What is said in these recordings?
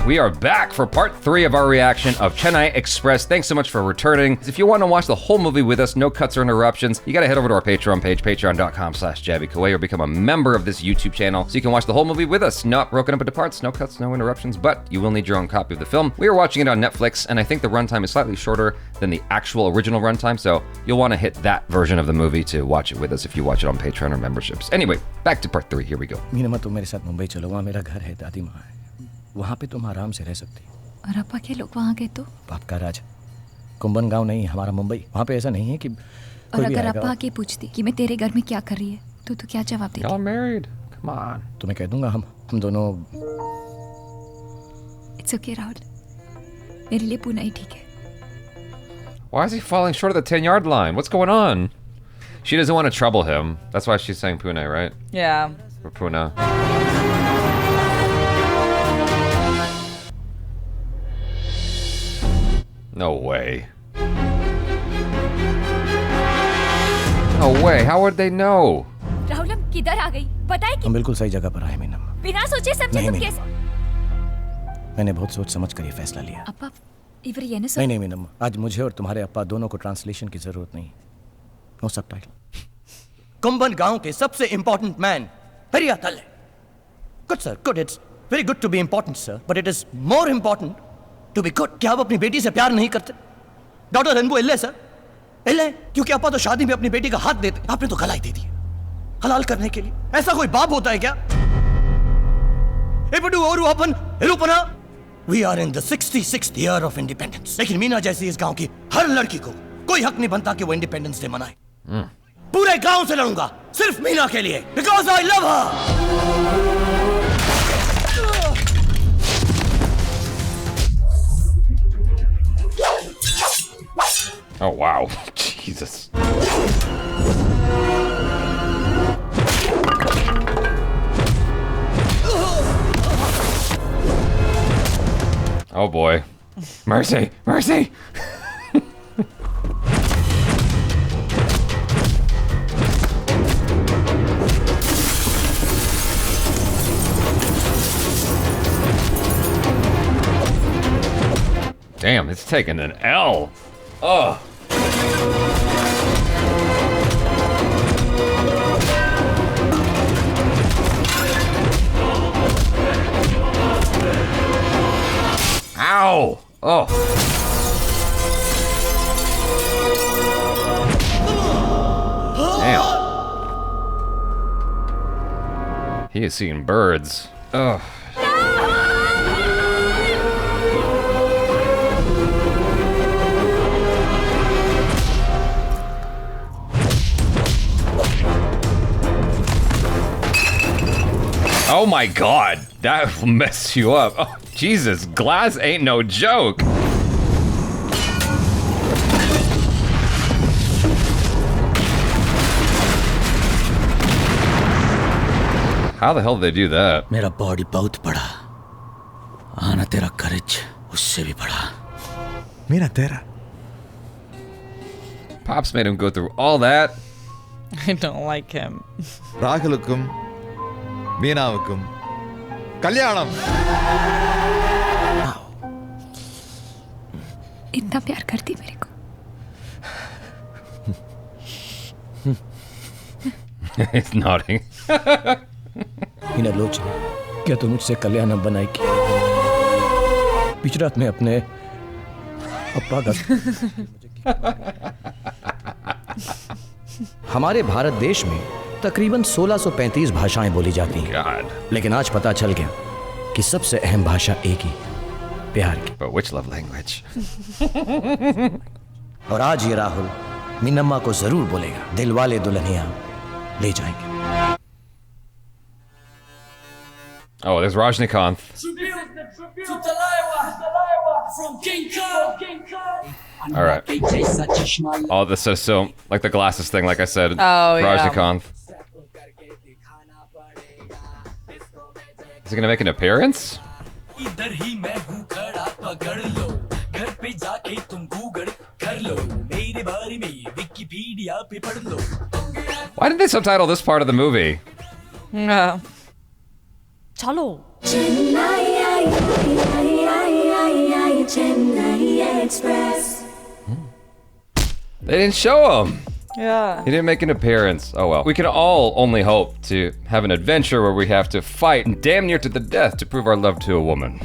We are back for part 3 of our reaction of Chennai Express. Thanks so much for returning. If you want to watch the whole movie with us, no cuts or interruptions, you gotta head over to our Patreon page, patreon.com/Jaby KOAY, or become a member of this YouTube channel so you can watch the whole movie with us, not broken up into parts, no cuts, no interruptions, but you will need your own copy of the film. We are watching it on Netflix, and I think the runtime is slightly shorter than the actual original runtime, so you'll want to hit that version of the movie to watch it with us if you watch it on Patreon or memberships. Anyway, back to part 3. Here we go. Meena तुम मेरे साथ मुंबई चलो, वहाँ मेरा घर है, दादी माँ है, वहाँ पे तुम आराम से रह सकती। और अपा के लोग वहाँ गए तो? बाप का राज, कुंभन गांव नहीं हमारा मुंबई, वहाँ पे ऐसा नहीं है कि और अगर अपा के पूछती कि मैं तेरे घर में क्या कर रही है तो तू क्या जवाब देती? Y'all married? Come on. तो मैं कह दूंगा हम दोनों। It's okay राहुल, मेरे लिए पुणे ही ठीक है। Why is he falling short of the 10-yard line? What's going on? She doesn't want to trouble him. That's why she's saying Pune, right? Yeah. Or Pune. No way. No way. How would they know? Rahul हम किधर आ गई? पता है कि हम बिल्कुल सही जगह पर आए मीना। बिना सोचे समझे तुम कैसे? मैंने बहुत सोच समझ कर ये फैसला लिया। अपा इवर ये नहीं नहीं मीना, आज मुझे और तुम्हारे अप्पा दोनों को ट्रांसलेशन की जरूरत नहीं। No subtitle. कुंभन गांव के सबसे इंपॉर्टेंट मैन पेरियातल है। Good sir, good. It's very good to be important sir, but it is more important to be good. क्या आप अपनी बेटी से प्यार नहीं करते? डॉक्टर रनबू इल्ले सर, इल्ले, क्योंकि अप्पा तो शादी में अपनी बेटी का हाथ देते, आपने तो गला ही दे दिया हलाल करने के लिए। ऐसा कोई बाप होता है क्या? We are in the 66th year of independence. लेकिन मीना जैसी इस गांव की हर लड़की को कोई हक नहीं बनता कि वो इंडिपेंडेंस डे मनाए। पूरे गांव से लड़ूंगा सिर्फ मीना के लिए, because I love her. Oh, wow. Jesus. Oh boy. Mercy! Mercy! Damn, it's taking an L. Oh. Ow! Oh. Damn. He is seeing birds. Ugh. Oh my god, that will mess you up. Oh, Jesus, glass ain't no joke. How the hell did they do that? मेरा body बहुत बड़ा, आना तेरा करेज उससे भी बड़ा। मेरा तेरा। Pops made him go through all that. I don't like him. ராகுலுக்கும் மீனாவுக்கும் கல்யாணம். इतना प्यार करती मेरे को। He's nodding. मीना लोचने, क्या तू मुझसे कल्याणम बनाएगी? बीच रात में अपने अप्पा का। हमारे भारत देश में तकरीबन 1635 भाषाएं बोली जाती हैं। लेकिन आज पता चल गया कि सबसे अहम भाषा एक ही, प्यार की। But which love language? और आज ये राहुल मीनम्मा को जरूर बोलेगा, दिल वाले दुल्हनिया ले जाएंगे। Oh, there's Rajnikant. All right. Oh, this is so like the glasses thing, like I said. Oh, yeah. Rajnikant. Is he gonna make an appearance? Why didn't they subtitle this part of the movie? No. Chalo. Chennai Express. They didn't show him. Yeah. He didn't make an appearance. Oh well. We can all only hope to have an adventure where we have to fight damn near to the death to prove our love to a woman.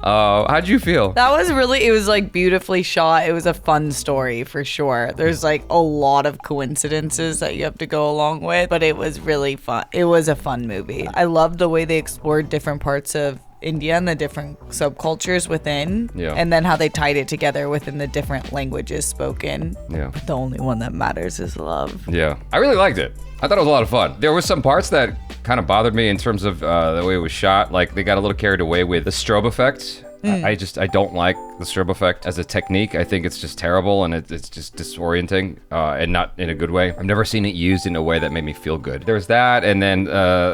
How'd you feel? That was really, it was like beautifully shot. It was a fun story for sure. There's like a lot of coincidences that you have to go along with, but it was really fun. It was a fun movie. I loved the way they explored different parts of India and the different subcultures within, and then how they tied it together within the different languages spoken. Yeah. But the only one that matters is love. Yeah. I really liked it. I thought it was a lot of fun. There were some parts that kind of bothered me in terms of the way it was shot. Like they got a little carried away with the strobe effect. I don't like the strobe effect as a technique. I think it's just terrible and it's just disorienting and not in a good way. I've never seen it used in a way that made me feel good. There's that, and then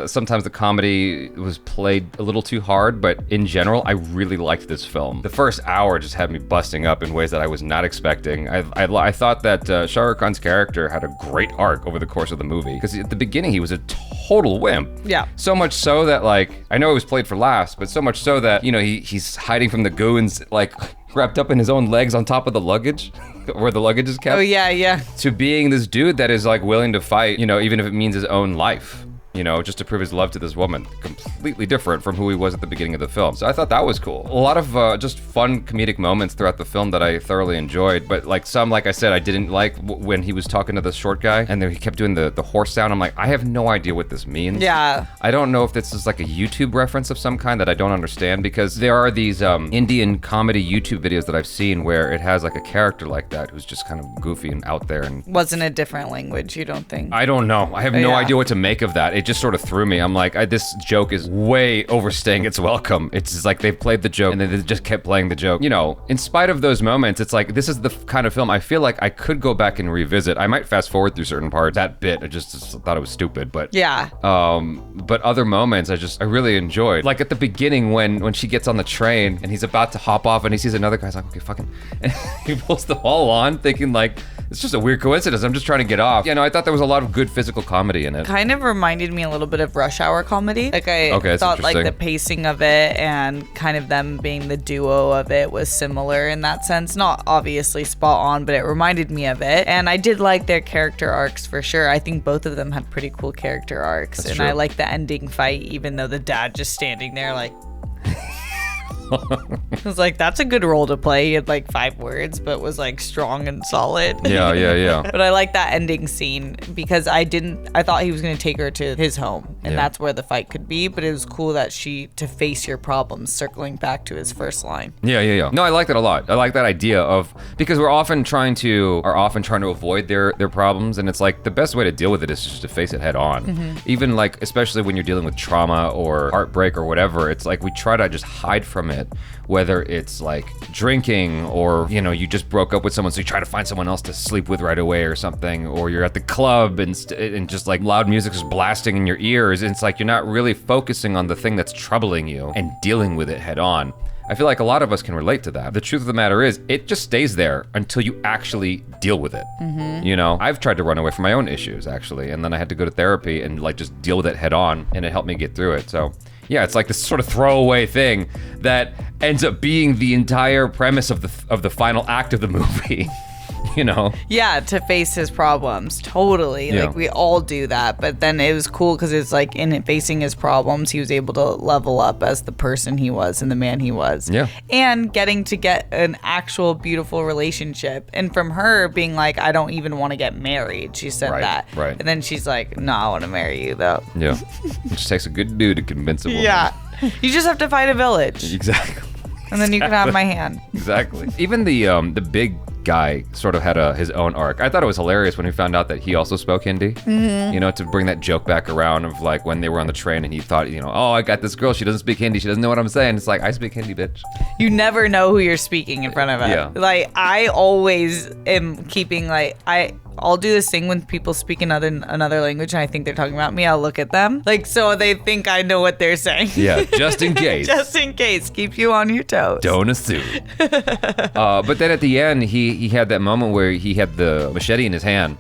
sometimes the comedy was played a little too hard, but in general, I really liked this film. The first hour just had me busting up in ways that I was not expecting. I thought that Shah Rukh Khan's character had a great arc over the course of the movie, because at the beginning he was a total wimp. Yeah. So much so that, like, I know it was played for laughs, but so much so that, you know, he's hiding from the goons, like, wrapped up in his own legs on top of the luggage, where the luggage is kept. Oh, yeah, yeah. To being this dude that is, like, willing to fight, you know, even if it means his own life, you know, just to prove his love to this woman. Completely different from who he was at the beginning of the film. So I thought that was cool. A lot of just fun comedic moments throughout the film that I thoroughly enjoyed, but like some, like I said, I didn't like when he was talking to the short guy and then he kept doing the horse sound. I'm like, I have no idea what this means. Yeah. I don't know if this is like a YouTube reference of some kind that I don't understand, because there are these Indian comedy YouTube videos that I've seen where it has like a character like that who's just kind of goofy and out there. And wasn't a different language, you don't think? I don't know. I have no idea what to make of that. It just sort of threw me. I'm like, this joke is way overstaying its welcome. It's just like they've played the joke and then they just kept playing the joke. You know, in spite of those moments, it's like, this is the kind of film I feel like I could go back and revisit. I might fast forward through certain parts. That bit, I just thought it was stupid, but yeah. But other moments I really enjoyed. Like at the beginning when she gets on the train and he's about to hop off and he sees another guy's like, okay, fucking, and he pulls the ball on thinking like, it's just a weird coincidence. I'm just trying to get off. You know, I thought there was a lot of good physical comedy in it. Kind of reminded me a little bit of Rush Hour comedy. Like I thought like the pacing of it and kind of them being the duo of it was similar in that sense. Not obviously spot on, but it reminded me of it. And I did like their character arcs for sure. I think both of them had pretty cool character arcs. That's true. I like the ending fight, even though the dad just standing there like... I was like, that's a good role to play. He had like 5 words, but was like strong and solid. Yeah. But I like that ending scene because I thought he was going to take her to his home and that's where the fight could be. But it was cool that to face your problems, circling back to his first line. Yeah. No, I like that a lot. I like that idea of, because we're often trying to avoid their problems. And it's like the best way to deal with it is just to face it head on. Mm-hmm. Even like, especially when you're dealing with trauma or heartbreak or whatever, it's like we try to just hide from it. Whether it's like drinking or, you know, you just broke up with someone so you try to find someone else to sleep with right away or something, or you're at the club and just like loud music is blasting in your ears. And it's like you're not really focusing on the thing that's troubling you and dealing with it head on. I feel like a lot of us can relate to that. The truth of the matter is, it just stays there until you actually deal with it. Mm-hmm. You know, I've tried to run away from my own issues actually, and then I had to go to therapy and like just deal with it head on, and it helped me get through it. So yeah, it's like this sort of throwaway thing that ends up being the entire premise of the final act of the movie. You know? Yeah, to face his problems. Totally. Yeah. Like we all do that. But then it was cool because it's like in facing his problems, he was able to level up as the person he was and the man he was. Yeah. And getting to get an actual beautiful relationship. And from her being like, I don't even want to get married. She said that. Right. And then she's like, no, I want to marry you though. Yeah. It just takes a good dude to convince a woman. Yeah. You just have to fight a village. Exactly. And then you can have my hand. Exactly. Even the big guy sort of had his own arc. I thought it was hilarious when he found out that he also spoke Hindi. Mm-hmm. You know, to bring that joke back around of like when they were on the train and he thought, you know, oh, I got this girl, she doesn't speak Hindi, she doesn't know what I'm saying. It's like, I speak Hindi, bitch. You never know who you're speaking in front of him. Yeah. Like, I always am keeping like, I'll do this thing when people speak another language and I think they're talking about me. I'll look at them like so they think I know what they're saying. Yeah, just in case. Just in case. Keep you on your toes. Don't assume. But then at the end, he had that moment where he had the machete in his hand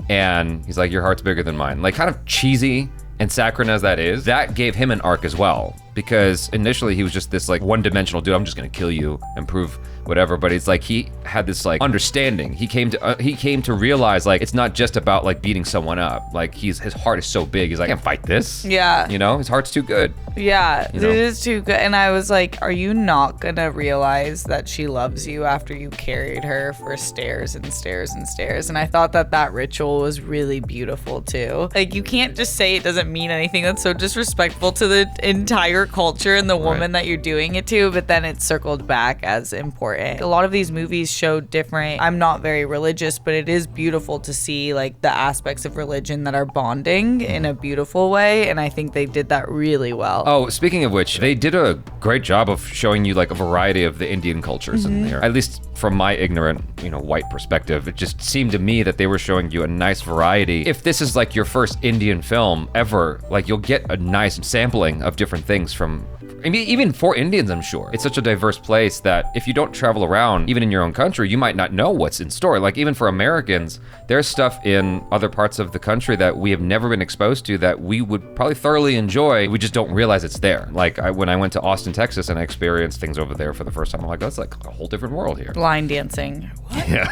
and he's like, your heart's bigger than mine. Like kind of cheesy and saccharine as that is, that gave him an arc as well. because initially he was just this like one-dimensional dude. I'm just gonna kill you and prove whatever. But it's like he had this like understanding. He came to realize like it's not just about like beating someone up. Like his heart is so big. He's like, I can't fight this. Yeah. You know, his heart's too good. Yeah, You know? it is too good. And I was like, are you not gonna realize that she loves you after you carried her for stairs and stairs and stairs? And I thought that ritual was really beautiful too. Like, you can't just say it doesn't mean anything. That's so disrespectful to the entire culture and the woman that you're doing it to, but then it's circled back as important. A lot of these movies show different, I'm not very religious, but it is beautiful to see like the aspects of religion that are bonding in a beautiful way. And I think they did that really well. Oh, speaking of which, they did a great job of showing you like a variety of the Indian cultures in there. At least from my ignorant, white perspective, it just seemed to me that they were showing you a nice variety. If this is like your first Indian film ever, like you'll get a nice sampling of different things from, I mean, even for Indians, I'm sure. It's such a diverse place that if you don't travel around, even in your own country, you might not know what's in store. Like even for Americans, there's stuff in other parts of the country that we have never been exposed to that we would probably thoroughly enjoy. We just don't realize it's there. Like when I went to Austin, Texas, and I experienced things over there for the first time, I'm like, that's like a whole different world here. Line dancing. What? Yeah.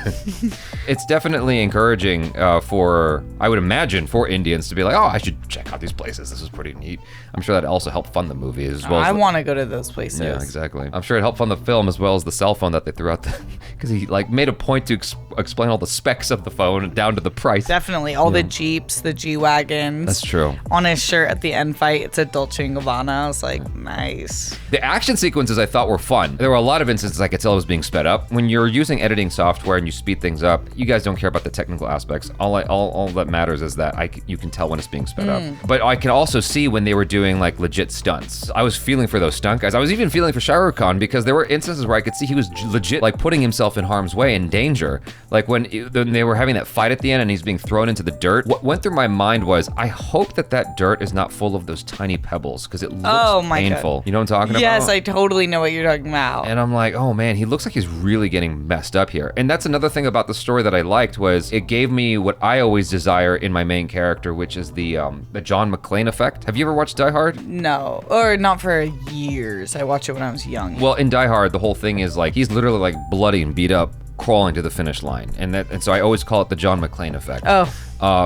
It's definitely encouraging for, I would imagine, for Indians to be like, oh, I should check out these places. This is pretty neat. I'm sure that also helped fund the movie as well. I want to go to those places. Yeah, exactly. I'm sure it helped fund the film as well as the cell phone that they threw out, because he like made a point to explain all the specs of the phone down to the price. Definitely. All the Jeeps, the G-Wagons. That's true. On his shirt at the end fight, it's a Dolce & Gabbana. I was like, nice. The action sequences I thought were fun. There were a lot of instances I could tell it was being sped up. When you're using editing software and you speed things up, you guys don't care about the technical aspects. All that matters is that you can tell when it's being sped up. But I can also see when they were doing like legit stunts. I was feeling for those stunt guys. I was even feeling for Shah Rukh Khan because there were instances where I could see he was legit like putting himself in harm's way, in danger. Like when they were having that fight at the end and he's being thrown into the dirt. What went through my mind was, I hope that dirt is not full of those tiny pebbles because it looks painful. God. You know what I'm talking about? Yes, I totally know what you're talking about. And I'm like, oh man, he looks like he's really getting messed up here. And that's another thing about the story that I liked was it gave me what I always desire in my main character, which is the John McClane effect. Have you ever watched Die Hard? No, or not for years. I watched it when I was young. Well, in Die Hard, the whole thing is like he's literally like bloody and beat up, crawling to the finish line, and so I always call it the John McClane effect.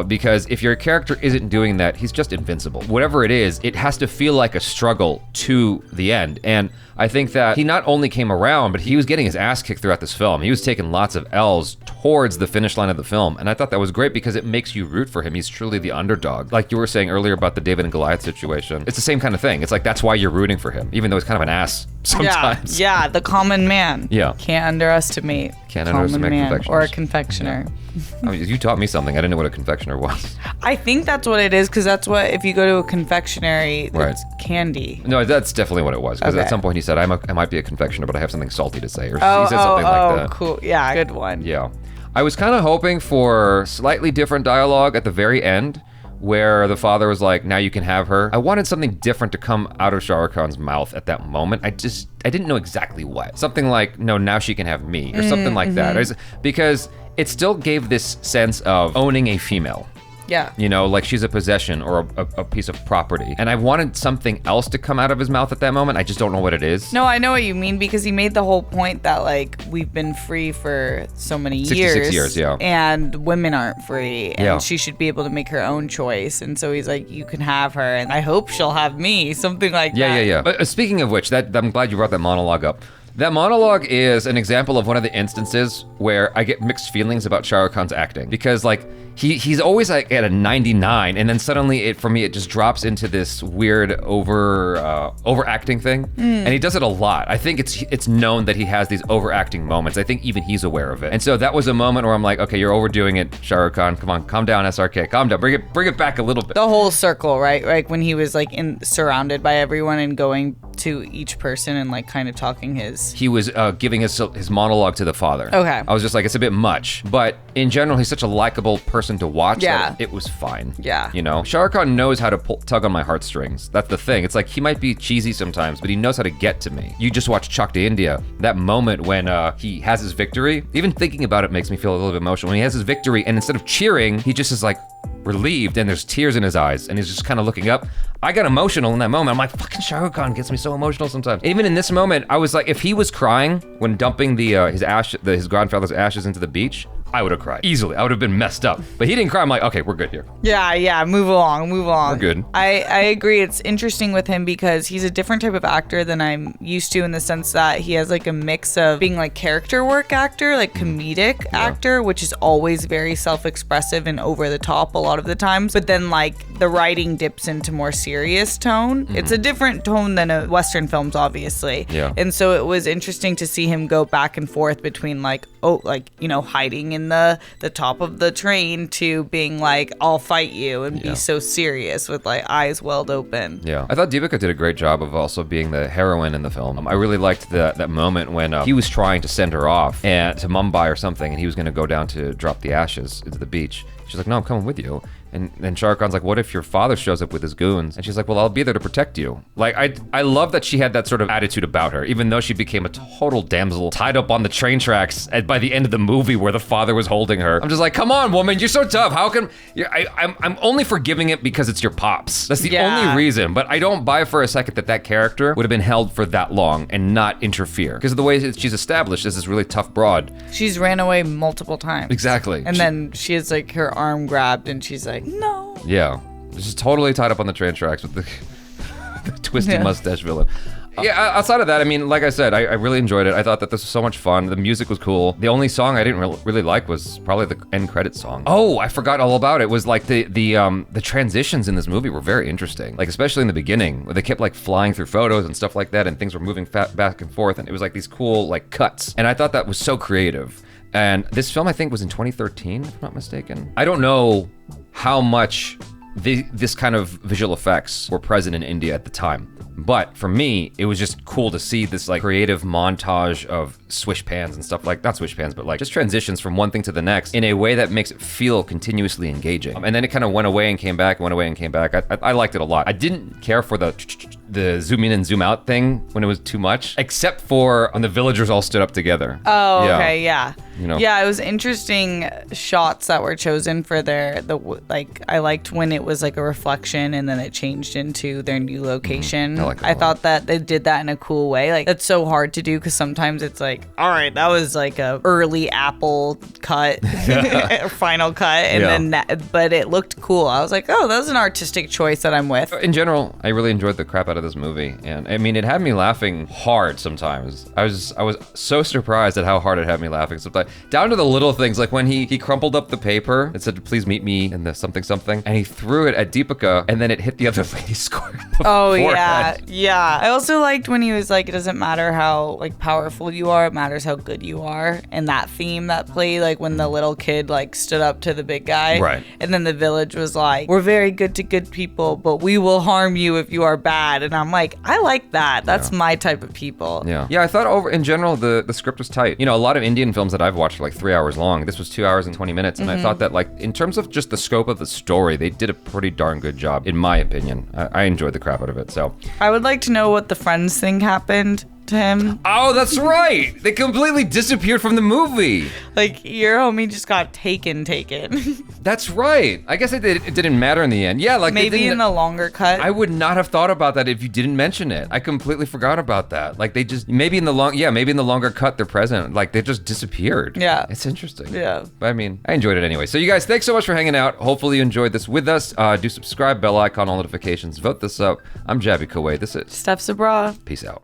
Because if your character isn't doing that, he's just invincible. Whatever it is, it has to feel like a struggle to the end. And I think that he not only came around, but he was getting his ass kicked throughout this film. He was taking lots of L's towards the finish line of the film. And I thought that was great because it makes you root for him. He's truly the underdog. Like you were saying earlier about the David and Goliath situation. It's the same kind of thing. It's like, that's why you're rooting for him, even though he's kind of an ass sometimes. Yeah, the common man. Yeah. Can't underestimate common man or a confectioner. Yeah. I mean, you taught me something. I didn't know what a confectioner was. I think that's what it is, because that's what, if you go to a confectionery, it's candy. No, that's definitely what it was. Because at some point he said, I might be a confectioner, but I have something salty to say. Or he said something like that. Oh, cool. Yeah, good one. Yeah. I was kind of hoping for slightly different dialogue at the very end, where the father was like, now you can have her. I wanted something different to come out of Shah Rukh Khan's mouth at that moment. I didn't know exactly what. Something like, no, now she can have me, or something like that. Because it still gave this sense of owning a female. Yeah. You know, like she's a possession or a piece of property. And I wanted something else to come out of his mouth at that moment. I just don't know what it is. No, I know what you mean, because he made the whole point that like we've been free for so many 66 years, yeah. And women aren't free, and she should be able to make her own choice. And so he's like, you can have her, and I hope she'll have me, something like that. Yeah. But speaking of which, I'm glad you brought that monologue up. That monologue is an example of one of the instances where I get mixed feelings about Shah Rukh Khan's acting, because like he's always like at a 99, and then suddenly for me it just drops into this weird overacting thing, and he does it a lot. I think it's known that he has these overacting moments. I think even he's aware of it, and so that was a moment where I'm like, okay, you're overdoing it, Shah Rukh Khan. Come on, calm down, SRK, calm down. Bring it back a little bit. The whole circle, right? Like when he was like surrounded by everyone and going to each person and like kind of talking his. He was giving his monologue to the father. Okay. I was just like, it's a bit much, but in general, he's such a likable person to watch. Yeah. That it was fine. Yeah. You know, Shah Rukh Khan knows how to tug on my heartstrings. That's the thing. It's like he might be cheesy sometimes, but he knows how to get to me. You just watch Chak De India. That moment when he has his victory, even thinking about it makes me feel a little bit emotional. When he has his victory, and instead of cheering, he just is like, relieved and there's tears in his eyes and he's just kind of looking up. I got emotional in that moment. I'm like, fucking Shah Rukh Khan gets me so emotional sometimes. Even in this moment, I was like, if he was crying when dumping his grandfather's ashes into the beach, I would have cried easily. I would have been messed up. But he didn't cry. I'm like, okay, we're good here. Yeah, move along. We're good. I agree. It's interesting with him because he's a different type of actor than I'm used to in the sense that he has like a mix of being like character work actor, like comedic actor, which is always very self-expressive and over the top a lot of the times. But then like the writing dips into more serious tone. It's a different tone than a Western films, obviously. Yeah. And so it was interesting to see him go back and forth between like, hiding in the top of the train to being like, I'll fight you and be so serious with like eyes welled open. Yeah. I thought Deepika did a great job of also being the heroine in the film. I really liked that moment when he was trying to send her off and to Mumbai or something, and he was going to go down to drop the ashes into the beach. She's like, no, I'm coming with you. And then Shah Rukh Khan's like, what if your father shows up with his goons? And she's like, well, I'll be there to protect you. Like, I love that she had that sort of attitude about her, even though she became a total damsel tied up on the train tracks by the end of the movie where the father was holding her. I'm just like, come on, woman, you're so tough. How come? I'm only forgiving it because it's your pops. That's the only reason. But I don't buy for a second that character would have been held for that long and not interfere. Because of the way she's established as this really tough broad. She's ran away multiple times. Exactly. And then she has like her arm grabbed and she's like, no. Yeah. She's totally tied up on the train tracks with the twisty mustache villain. Yeah, outside of that, I mean, like I said, I really enjoyed it. I thought that this was so much fun. The music was cool. The only song I didn't really like was probably the end credits song. Oh, I forgot all about it. It was like the transitions in this movie were very interesting. Like, especially in the beginning, where they kept like flying through photos and stuff like that, and things were moving back and forth, and it was like these cool like cuts. And I thought that was so creative. And this film, I think, was in 2013, if I'm not mistaken. I don't know how much this kind of visual effects were present in India at the time. But for me, it was just cool to see this like creative montage of swish pans and stuff like, not swish pans, but like just transitions from one thing to the next in a way that makes it feel continuously engaging. And then it kind of went away and came back, I liked it a lot. I didn't care for the zoom in and zoom out thing when it was too much, except for when the villagers all stood up together. Oh, yeah. Okay, yeah. You know? Yeah, it was interesting shots that were chosen for I liked when it was like a reflection and then it changed into their new location. I thought that they did that in a cool way. Like, that's so hard to do because sometimes it's like, all right, that was like a early Apple cut, final cut, and then but it looked cool. I was like, oh, that was an artistic choice that I'm with. In general, I really enjoyed the crap out of this movie, and I mean, it had me laughing hard sometimes. I was so surprised at how hard it had me laughing sometimes, down to the little things, like when he crumpled up the paper and said, "Please meet me in the something," and he threw it at Deepika, and then it hit the other lady square in the forehead. Yeah. I also liked when he was like, it doesn't matter how like powerful you are, it matters how good you are. And that theme that played, like when the little kid like stood up to the big guy. Right. And then the village was like, we're very good to good people, but we will harm you if you are bad. And I'm like, I like that. That's my type of people. Yeah. Yeah, I thought in general, the script was tight. You know, a lot of Indian films that I've watched are like 3 hours long. This was 2 hours and 20 minutes. And I thought that like, in terms of just the scope of the story, they did a pretty darn good job, in my opinion. I enjoyed the crap out of it, so. I would like to know what the Friends thing happened to him. Oh, that's right. They completely disappeared from the movie. Like, your homie just got taken. That's right. I guess it didn't matter in the end. Yeah, like maybe in the longer cut. I would not have thought about that if you didn't mention it. I completely forgot about that. Like, they just maybe in the longer cut they're present. Like, they just disappeared. Yeah. It's interesting. Yeah. But I mean, I enjoyed it anyway. So you guys, thanks so much for hanging out. Hopefully you enjoyed this with us. Do subscribe, bell icon, all notifications. Vote this up. I'm Jaby KOAY. This is STEPH SABRAW. Peace out.